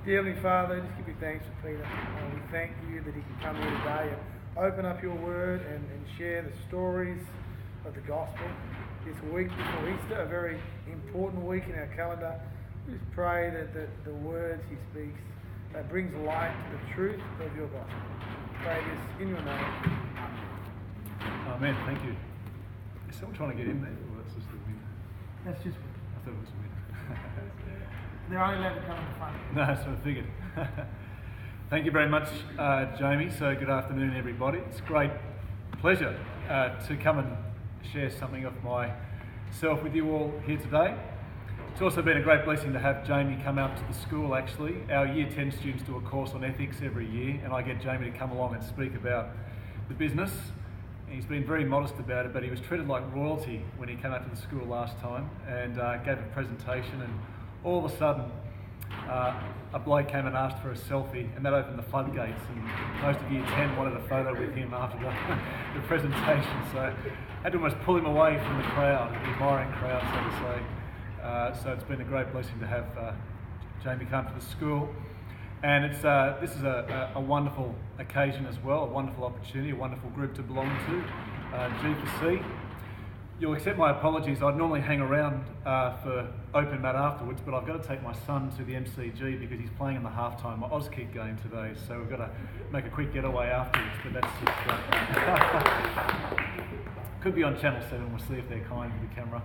Dear Heavenly Father, just give you thanks for Peter. We thank you that he can come here today and open up your word and share the stories of the gospel. This week before Easter, a very important week in our calendar. We just pray that the words he speaks brings light to the truth of your gospel. Pray this in your name. Amen. Thank you. Is someone trying to get in there? Or that's just the wind? That's just I thought it was the wind. they're only allowed to come in the front. No, that's what I figured. Thank you very much, Jamie. So good afternoon, everybody. It's a great pleasure to come and share something of myself with you all here today. It's also been a great blessing to have Jamie come out to the school, actually. Our Year 10 students do a course on ethics every year, and I get Jamie to come along and speak about the business. He's been very modest about it, but he was treated like royalty when he came out to the school last time and gave a presentation, and all of a sudden a bloke came and asked for a selfie, and that opened the floodgates, and most of Year 10 wanted a photo with him after the presentation, so I had to almost pull him away from the crowd, the admiring crowd, so to say. So it's been a great blessing to have Jamie come to the school. And this is a wonderful occasion as well, a wonderful opportunity, a wonderful group to belong to, G4C. You'll accept my apologies, I'd normally hang around for open mat afterwards, but I've got to take my son to the MCG because he's playing in the halftime Auskick game today, so we've got to make a quick getaway afterwards, but that's just... could be on Channel 7, we'll see if they're kind with the camera.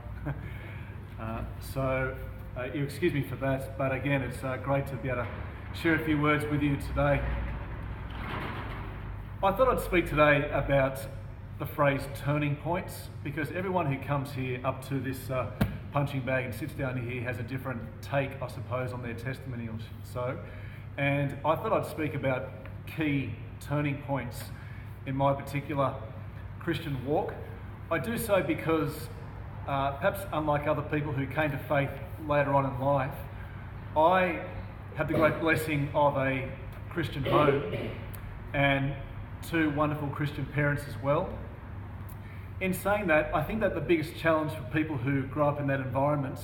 So you excuse me for that, but again, it's great to be able to share a few words with you today. I thought I'd speak today about the phrase turning points, because everyone who comes here up to this punching bag and sits down here has a different take, I suppose, on their testimonials. And I thought I'd speak about key turning points in my particular Christian walk. I do so because perhaps unlike other people who came to faith later on in life, I had the great blessing of a Christian home and two wonderful Christian parents as well. In saying that, I think that the biggest challenge for people who grow up in that environment,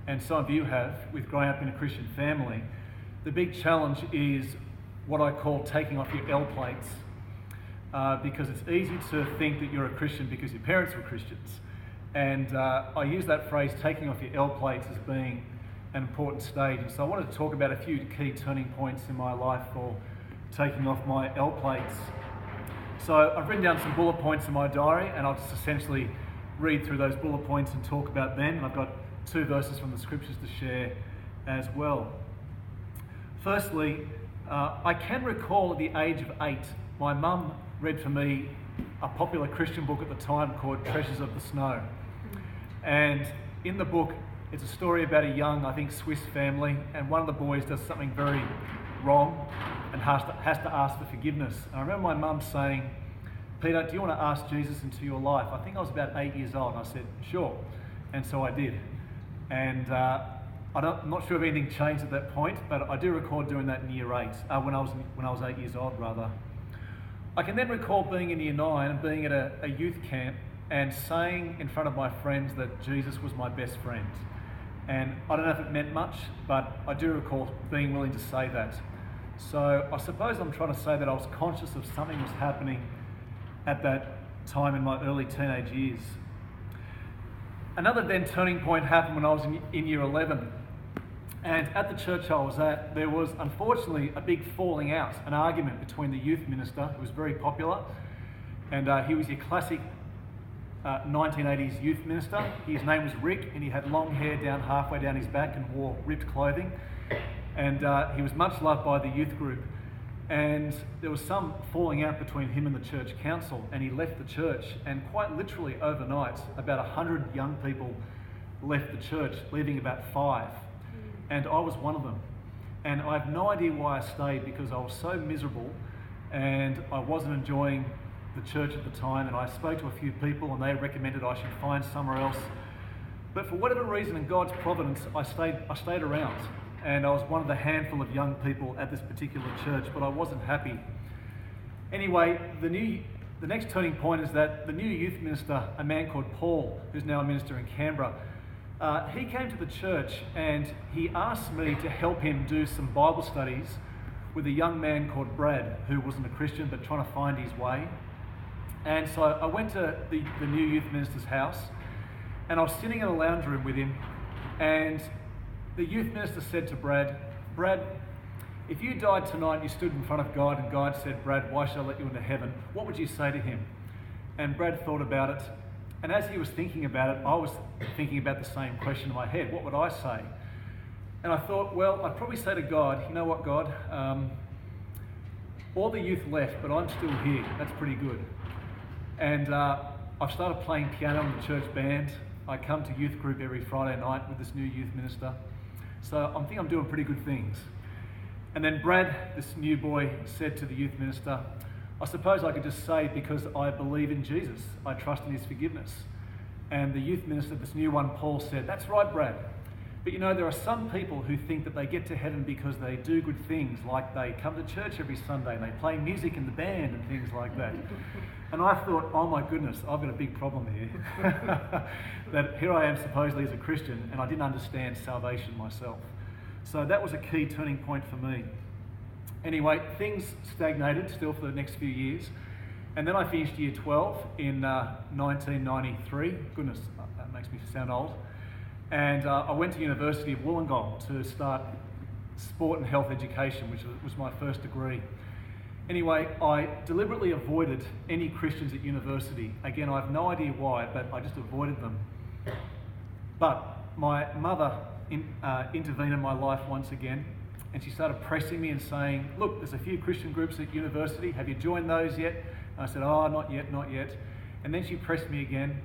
and some of you have, with growing up in a Christian family, the big challenge is what I call taking off your L plates, because it's easy to think that you're a Christian because your parents were Christians. And I use that phrase, taking off your L plates, as being an important stage. And so I wanted to talk about a few key turning points in my life for taking off my L plates. So I've written down some bullet points in my diary, and I'll just essentially read through those bullet points and talk about them. And I've got two verses from the scriptures to share as well. Firstly, I can recall at the age of 8, my mum read for me a popular Christian book at the time called Treasures of the Snow. And in the book, it's a story about a young, I think, Swiss family, and one of the boys does something very wrong and has to ask for forgiveness. And I remember my mum saying, "Peter, do you want to ask Jesus into your life?" I think I was about 8 years old, and I said, "Sure." And so I did. And I'm not sure if anything changed at that point, but I do recall doing that in Year 8, when I was 8 years old, rather. I can then recall being in Year 9 and being at a youth camp and saying in front of my friends that Jesus was my best friend. And I don't know if it meant much, but I do recall being willing to say that. So I suppose I'm trying to say that I was conscious of something was happening at that time in my early teenage years. Another then turning point happened when I was in Year 11. And at the church I was at, there was unfortunately a big falling out, an argument between the youth minister, who was very popular, and he was your classic 1980s youth minister. His name was Rick, and he had long hair down halfway down his back and wore ripped clothing. And he was much loved by the youth group. And there was some falling out between him and the church council, and he left the church, and quite literally overnight, about 100 young people left the church, leaving about 5. And I was one of them. And I have no idea why I stayed, because I was so miserable and I wasn't enjoying the church at the time, and I spoke to a few people and they recommended I should find somewhere else. But for whatever reason, in God's providence, I stayed around, and I was one of the handful of young people at this particular church, but I wasn't happy. Anyway, the next turning point is that the new youth minister, a man called Paul, who's now a minister in Canberra, he came to the church and he asked me to help him do some Bible studies with a young man called Brad, who wasn't a Christian but trying to find his way. And so I went to the new youth minister's house, and I was sitting in a lounge room with him, and the youth minister said to Brad, if you died tonight and you stood in front of God and God said, Brad, why should I let you into heaven? What would you say to him? And Brad thought about it. And as he was thinking about it, I was thinking about the same question in my head. What would I say? And I thought, well, I'd probably say to God, you know what, God? All the youth left, but I'm still here. That's pretty good. And I've started playing piano in the church band. I come to youth group every Friday night with this new youth minister. So I think I'm doing pretty good things. And then Brad, this new boy, said to the youth minister, I suppose I could just say because I believe in Jesus, I trust in his forgiveness. And the youth minister, this new one, Paul, said, that's right, Brad. But you know, there are some people who think that they get to heaven because they do good things, like they come to church every Sunday and they play music in the band and things like that. And I thought, oh my goodness, I've got a big problem here. That here I am supposedly as a Christian and I didn't understand salvation myself. So that was a key turning point for me. Anyway, things stagnated still for the next few years. And then I finished year 12 in 1993. Goodness, that makes me sound old. And I went to University of Wollongong to start sport and health education, which was my first degree. Anyway, I deliberately avoided any Christians at university. Again, I have no idea why, but I just avoided them. But my mother intervened in my life once again, and she started pressing me and saying, look, there's a few Christian groups at university. Have you joined those yet? And I said, oh, not yet. And then she pressed me again.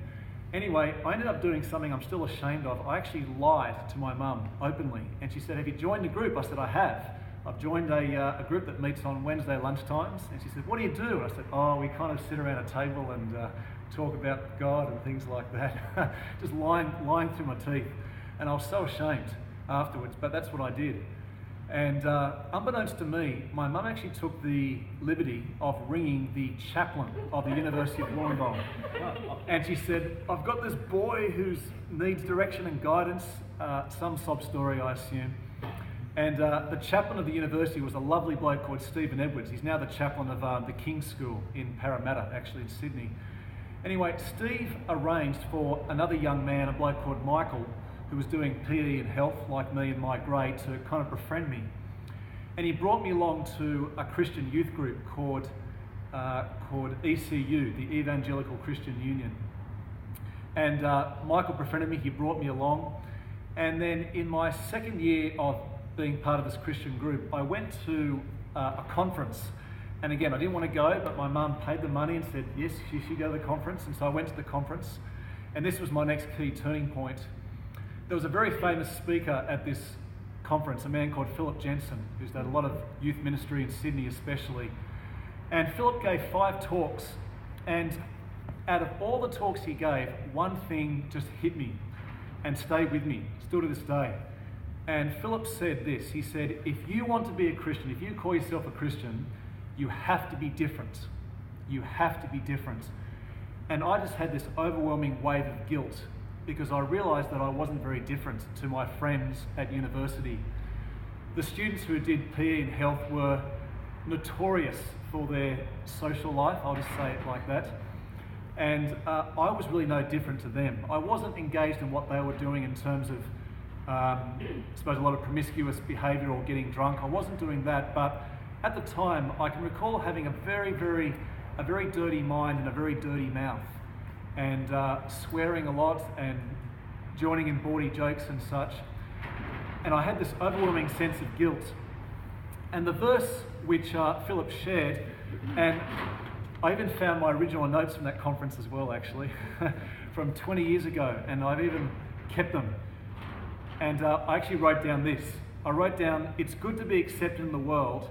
Anyway, I ended up doing something I'm still ashamed of. I actually lied to my mum openly. And she said, have you joined a group? I said, I have. I've joined a group that meets on Wednesday lunchtimes. And she said, what do you do? And I said, oh, we kind of sit around a table and talk about God and things like that. Just lying through my teeth. And I was so ashamed afterwards, but that's what I did. And unbeknownst to me, my mum actually took the liberty of ringing the chaplain of the University of Wollongong. And she said, I've got this boy who needs direction and guidance, some sob story, I assume. And the chaplain of the university was a lovely bloke called Stephen Edwards. He's now the chaplain of the King's School in Parramatta, actually in Sydney. Anyway, Steve arranged for another young man, a bloke called Michael, who was doing PE and health like me in my grade, to kind of befriend me. And he brought me along to a Christian youth group called ECU, the Evangelical Christian Union. And Michael befriended me, he brought me along. And then in my second year of being part of this Christian group, I went to a conference. And again, I didn't want to go, but my mum paid the money and said, yes, you should go to the conference. And so I went to the conference. And this was my next key turning point. There was a very famous speaker at this conference, a man called Philip Jensen, who's done a lot of youth ministry in Sydney especially. And Philip gave 5 talks, and out of all the talks he gave, one thing just hit me and stayed with me, still to this day. And Philip said this, he said, if you want to be a Christian, if you call yourself a Christian, you have to be different. You have to be different. And I just had this overwhelming wave of guilt because I realised that I wasn't very different to my friends at university. The students who did PE and health were notorious for their social life, I'll just say it like that. And I was really no different to them. I wasn't engaged in what they were doing in terms of, I suppose, a lot of promiscuous behaviour or getting drunk. I wasn't doing that, but at the time, I can recall having a very dirty mind and a very dirty mouth, and swearing a lot and joining in bawdy jokes and such. And I had this overwhelming sense of guilt. And the verse which Philip shared, and I even found my original notes from that conference as well, actually, from 20 years ago, and I've even kept them. And I actually wrote down this. I wrote down, it's good to be accepted in the world,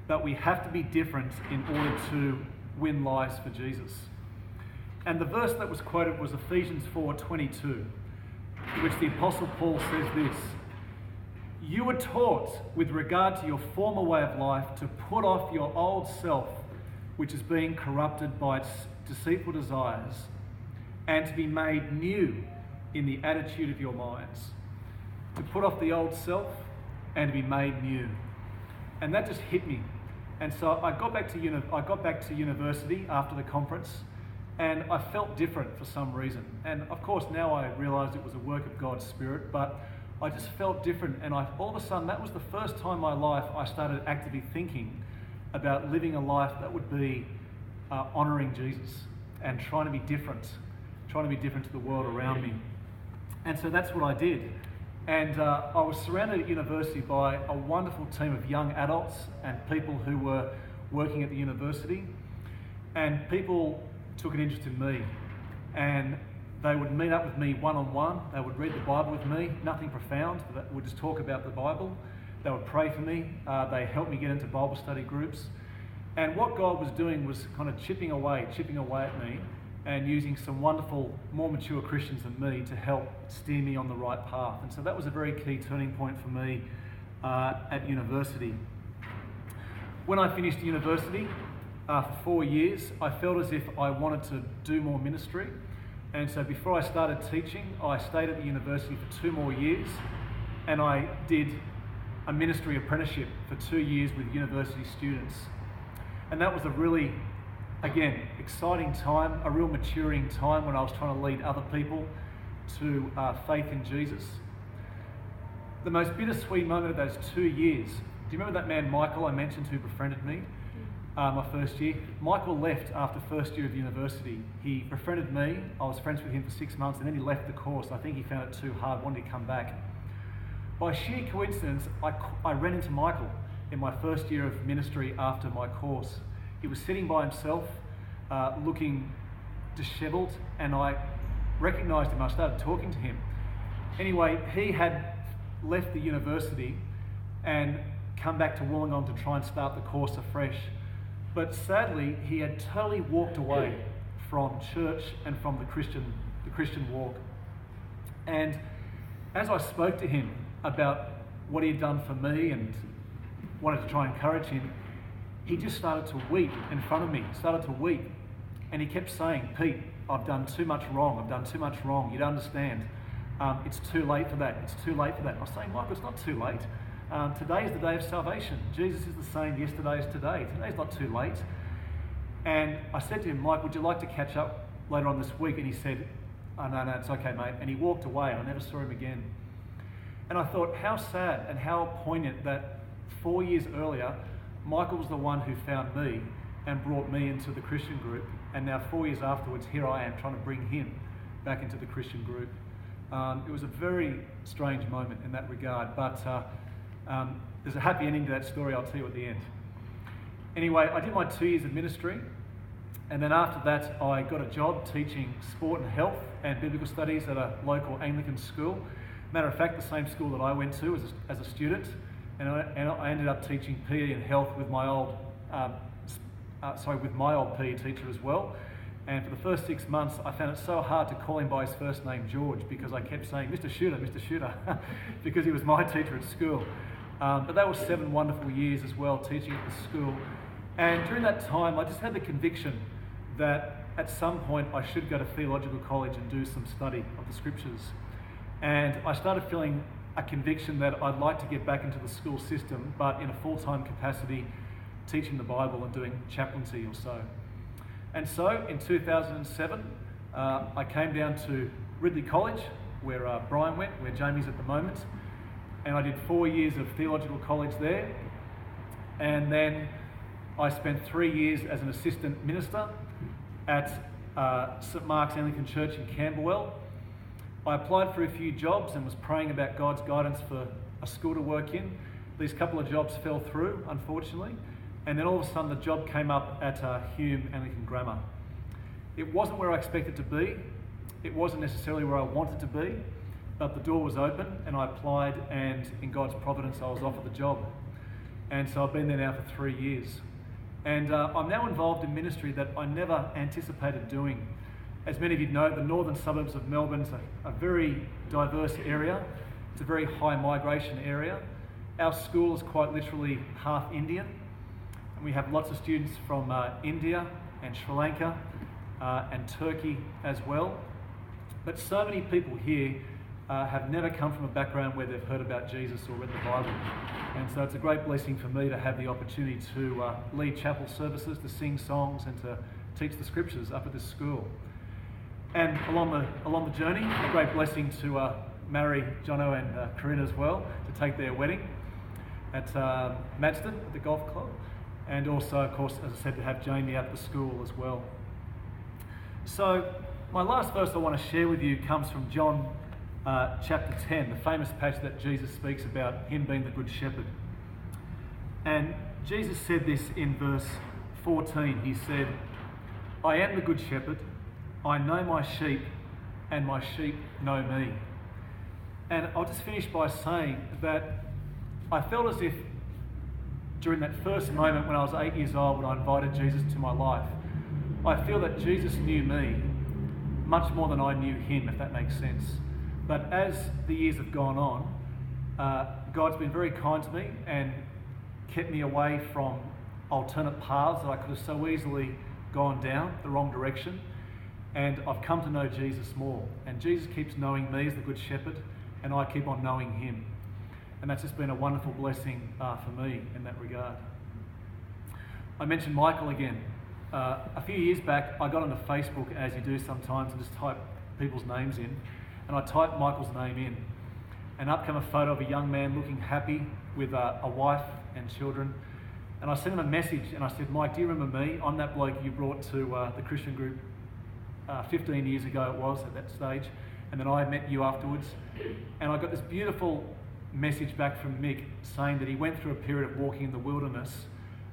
but we have to be different in order to win lives for Jesus. And the verse that was quoted was Ephesians 4:22, in which the Apostle Paul says this: you were taught with regard to your former way of life to put off your old self, which is being corrupted by its deceitful desires, and to be made new in the attitude of your minds, to put off the old self and to be made new. And that just hit me. And so I got back to university after the conference, and I felt different for some reason. And of course now I realised it was a work of God's Spirit, but I just felt different. And all of a sudden, that was the first time in my life I started actively thinking about living a life that would be honouring Jesus and trying to be different to the world around me. And so that's what I did. And I was surrounded at university by a wonderful team of young adults and people who were working at the university. And people took an interest in me. And they would meet up with me one-on-one. They would read the Bible with me, nothing profound. They would just talk about the Bible. They would pray for me. They helped me get into Bible study groups. And what God was doing was kind of chipping away at me and using some wonderful, more mature Christians than me to help steer me on the right path. And so that was a very key turning point for me at university. When I finished university, for 4 years, I felt as if I wanted to do more ministry. And so before I started teaching, I stayed at the university for 2 more years, and I did a ministry apprenticeship for 2 years with university students. And that was a really, again, exciting time, a real maturing time when I was trying to lead other people to faith in Jesus. The most bittersweet moment of those 2 years, do you remember that man Michael I mentioned who befriended me my first year? Michael left after first year of university. He befriended me, I was friends with him for 6 months, and then he left the course. I think he found it too hard, wanted to come back. By sheer coincidence, I ran into Michael in my first year of ministry after my course. He was sitting by himself, looking dishevelled, and I recognised him. I started talking to him. Anyway, he had left the university and come back to Wollongong to try and start the course afresh. But sadly, he had totally walked away from church and from the Christian walk. And as I spoke to him about what he had done for me and wanted to try and encourage him, he just started to weep in front of me, And he kept saying, "Pete, I've done too much wrong. You don't understand. It's too late for that. I was saying, Michael, it's not too late. Today is the day of salvation. Jesus is the same yesterday as today. Today's not too late." And I said to him, "Mike, would you like to catch up later on this week?" And he said, "Oh, no, it's okay, mate." And he walked away. I never saw him again. And I thought, how sad and how poignant that 4 years earlier, Michael was the one who found me and brought me into the Christian group. And now 4 years afterwards, here I am trying to bring him back into the Christian group. It was a very strange moment in that regard, but there's a happy ending to that story. I'll tell you at the end. Anyway, I did my 2 years of ministry, and then after that I got a job teaching sport and health and biblical studies at a local Anglican school. Matter of fact, the same school that I went to as a student, and I ended up teaching PE and health with my old PE teacher as well. And for the first 6 months, I found it so hard to call him by his first name, George, because I kept saying, Mr. Shooter, because he was my teacher at school. But that was 7 wonderful years as well, teaching at the school. And during that time, I just had the conviction that at some point I should go to theological college and do some study of the scriptures. And I started feeling a conviction that I'd like to get back into the school system, but in a full-time capacity, teaching the Bible and doing chaplaincy or so. And so in 2007, I came down to Ridley College, where Brian went, where Jamie's at the moment, and I did 4 years of theological college there. And then I spent 3 years as an assistant minister at St Mark's Anglican Church in Camberwell. I applied for a few jobs and was praying about God's guidance for a school to work in. These couple of jobs fell through, unfortunately, and then all of a sudden the job came up at Hume Anglican Grammar. It wasn't where I expected to be. It wasn't necessarily where I wanted to be, but the door was open and I applied, and in God's providence I was offered the job. And so I've been there now for 3 years. And I'm now involved in ministry that I never anticipated doing. As many of you know, the northern suburbs of Melbourne is a very diverse area. It's a very high migration area. Our school is quite literally half Indian, and we have lots of students from India and Sri Lanka and Turkey as well. But so many people here have never come from a background where they've heard about Jesus or read the Bible. And so it's a great blessing for me to have the opportunity to lead chapel services, to sing songs and to teach the scriptures up at this school. And along the journey, a great blessing to marry Jono and Corinne as well, to take their wedding at Madston at the golf club. And also, of course, as I said, to have Jamie at the school as well. So my last verse I want to share with you comes from John chapter 10, the famous passage that Jesus speaks about him being the good shepherd. And Jesus said this in verse 14. He said, "I am the good shepherd. I know my sheep, and my sheep know me." And I'll just finish by saying that I felt as if during that first moment when I was 8 years old, when I invited Jesus to my life, I feel that Jesus knew me much more than I knew him, if that makes sense. But as the years have gone on, God's been very kind to me and kept me away from alternate paths that I could have so easily gone down the wrong direction. And I've come to know Jesus more. And Jesus keeps knowing me as the good shepherd, and I keep on knowing him. And that's just been a wonderful blessing for me in that regard. I mentioned Michael again. A few years back, I got onto Facebook, as you do sometimes, and just type people's names in. And I typed Michael's name in. And up came a photo of a young man looking happy with a wife and children. And I sent him a message and I said, "Mike, do you remember me? I'm that bloke you brought to the Christian group 15 years ago it was at that stage. And then I met you afterwards." And I got this beautiful message back from Mick saying that he went through a period of walking in the wilderness,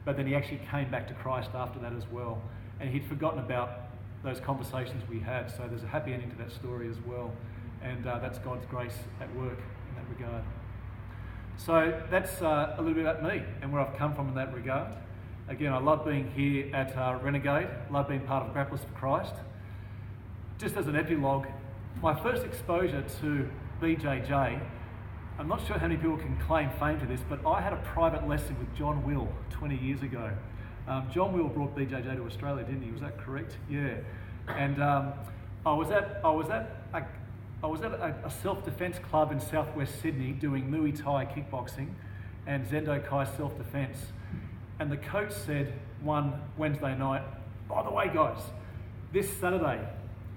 but then he actually came back to Christ after that as well. And he'd forgotten about those conversations we had. So there's a happy ending to that story as well. And that's God's grace at work in that regard. So that's a little bit about me and where I've come from in that regard. Again, I love being here at Renegade, love being part of Grapplers for Christ. Just as an epilogue, my first exposure to BJJ, I'm not sure how many people can claim fame to this, but I had a private lesson with John Will 20 years ago. John Will brought BJJ to Australia, didn't he? Was that correct? Yeah. And I was at a self-defense club in southwest Sydney doing Muay Thai kickboxing and Zendo Kai self-defense. And the coach said one Wednesday night, "By the way, guys, this Saturday,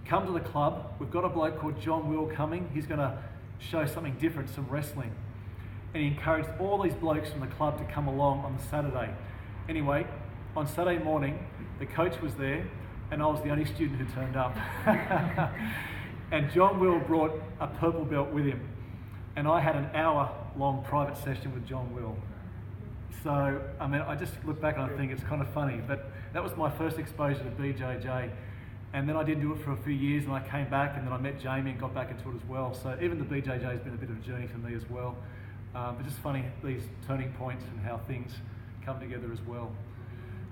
come to the club. We've got a bloke called John Will coming. He's going to show something different, some wrestling." And he encouraged all these blokes from the club to come along on the Saturday. Anyway, on Saturday morning, the coach was there and I was the only student who turned up. And John Will brought a purple belt with him. And I had an hour-long private session with John Will. So, I mean, I just look back and I think it's kind of funny. But that was my first exposure to BJJ. And then I didn't do it for a few years, and I came back, and then I met Jamie and got back into it as well. So even the BJJ has been a bit of a journey for me as well. But just funny, these turning points and how things come together as well.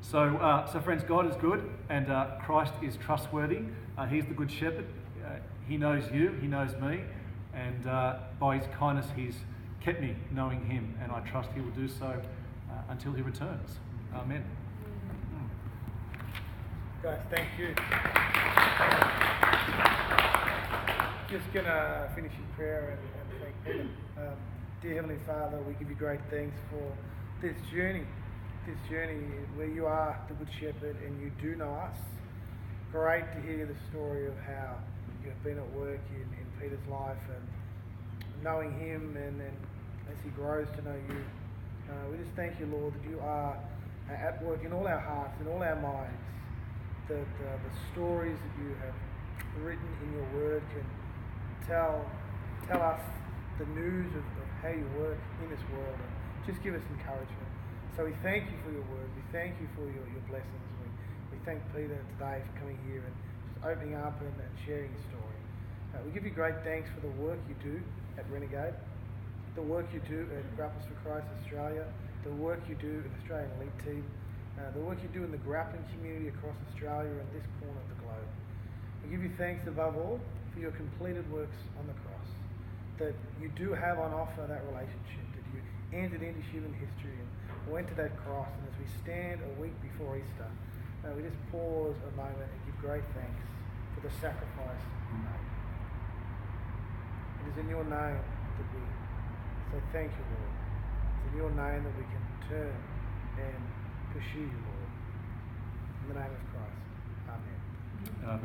So friends, God is good, and Christ is trustworthy. He's the good shepherd. He knows you, he knows me, and by his kindness, he's kept me knowing him, and I trust he will do so until he returns. Amen. Guys, thank you. Just going to finish in prayer and thank Peter. Dear Heavenly Father, we give you great thanks for this journey where you are the Good Shepherd and you do know us. Great to hear the story of how you have been at work in Peter's life and knowing him and as he grows to know you. We just thank you, Lord, that you are at work in all our hearts, in all our minds. The stories that you have written in your word can tell us the news of how you work in this world and just give us encouragement. So we thank you for your word. We thank you for your blessings. We thank Peter today for coming here and just opening up and sharing his story. We give you great thanks for the work you do at Renegade, the work you do at Grapplers for Christ Australia, the work you do in Australian Elite Team, the work you do in the grappling community across Australia and this corner of the globe. We give you thanks above all for your completed works on the cross, that you do have on offer that relationship, that you entered into human history and went to that cross. And as we stand a week before Easter, we just pause a moment and give great thanks for the sacrifice you made. It is in your name that we say thank you, Lord. It's in your name that we can turn and pursue you, Lord. In the name of Christ. Amen. Amen.